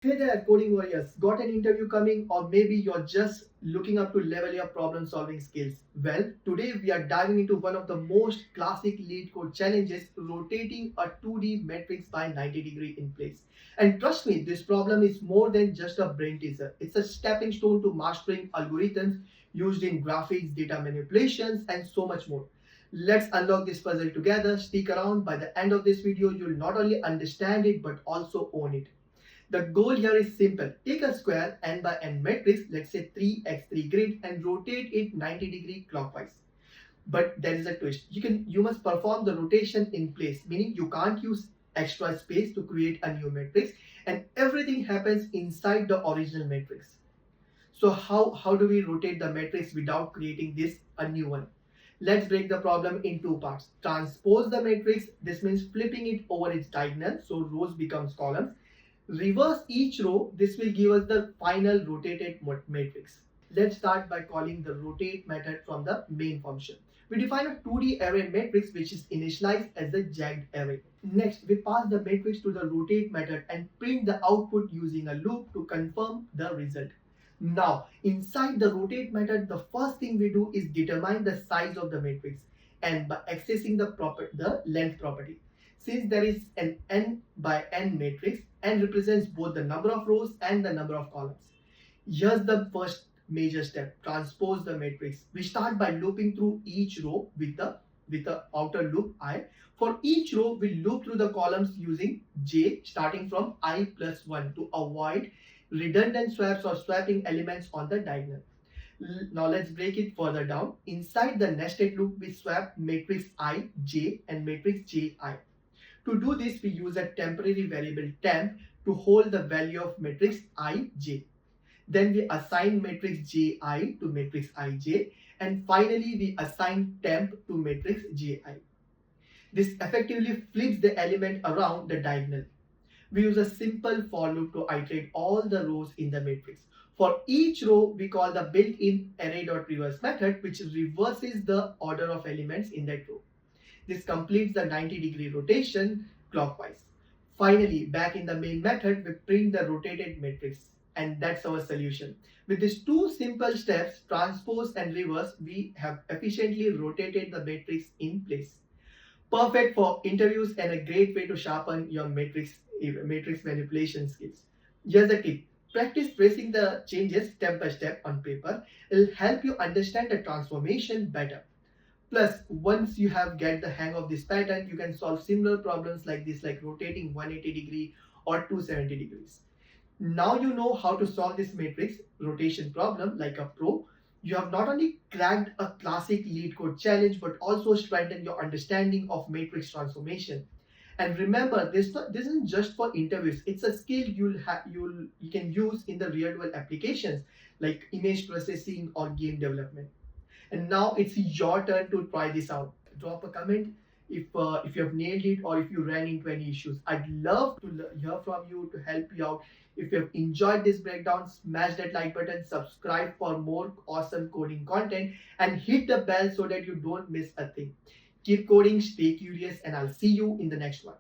Hey there, coding warriors. Got an interview coming, or maybe you're just looking up to level your problem solving skills? Well, today we are diving into one of the most classic lead code challenges, rotating a 2D matrix by 90-degree in place. And trust me, this problem is more than just a brain teaser. It's a stepping stone to mastering algorithms used in graphics, data manipulations, and so much more. Let's unlock this puzzle together. Stick around. By the end of this video, you'll not only understand it but also own it. The goal here is simple. Take a square n by n matrix, let's say 3x3 grid, and rotate it 90-degree clockwise. But there is a twist. You must perform the rotation in place, meaning you can't use extra space to create a new matrix, and everything happens inside the original matrix. So how do we rotate the matrix without creating this a new one? Let's break the problem in two parts. Transpose the matrix. This means flipping it over its diagonal, so rows becomes columns. Reverse each row. This will give us the final rotated matrix. Let's start by calling the rotate method from the main function. We define a 2D array matrix which is initialized as a jagged array. Next, we pass the matrix to the rotate method and print the output using a loop to confirm the result. Now, inside the rotate method, the first thing we do is determine the size of the matrix and by accessing the length property. Since there is an n by n matrix, n represents both the number of rows and the number of columns. Here's the first major step: transpose the matrix. We start by looping through each row with the outer loop I. For each row, we loop through the columns using j starting from I plus 1 to avoid redundant swaps or swapping elements on the diagonal. Now let's break it further down. Inside the nested loop, we swap matrix I, j and matrix ji. To do this, we use a temporary variable temp to hold the value of matrix ij. Then we assign matrix ji to matrix ij, and finally we assign temp to matrix ji. This effectively flips the element around the diagonal. We use a simple for loop to iterate all the rows in the matrix. For each row, we call the built-in array.reverse method, which reverses the order of elements in that row. This completes the 90-degree rotation clockwise. Finally, back in the main method, we print the rotated matrix, and that's our solution. With these two simple steps, transpose and reverse, we have efficiently rotated the matrix in place. Perfect for interviews and a great way to sharpen your matrix manipulation skills. Here's the tip. Practice tracing the changes step by step on paper. It'll help you understand the transformation better. Plus, once you have get the hang of this pattern, you can solve similar problems like this, like rotating 180-degree or 270 degrees. Now you know how to solve this matrix rotation problem like a pro. You have not only cracked a classic LeetCode challenge, but also strengthened your understanding of matrix transformation. And remember, this isn't just for interviews. It's a skill you can use in the real world applications like image processing or game development. And now it's your turn to try this out. Drop a comment if you have nailed it or if you ran into any issues. I'd love to hear from you to help you out. If you have enjoyed this breakdown, smash that like button, subscribe for more awesome coding content, and hit the bell so that you don't miss a thing. Keep coding, stay curious, and I'll see you in the next one.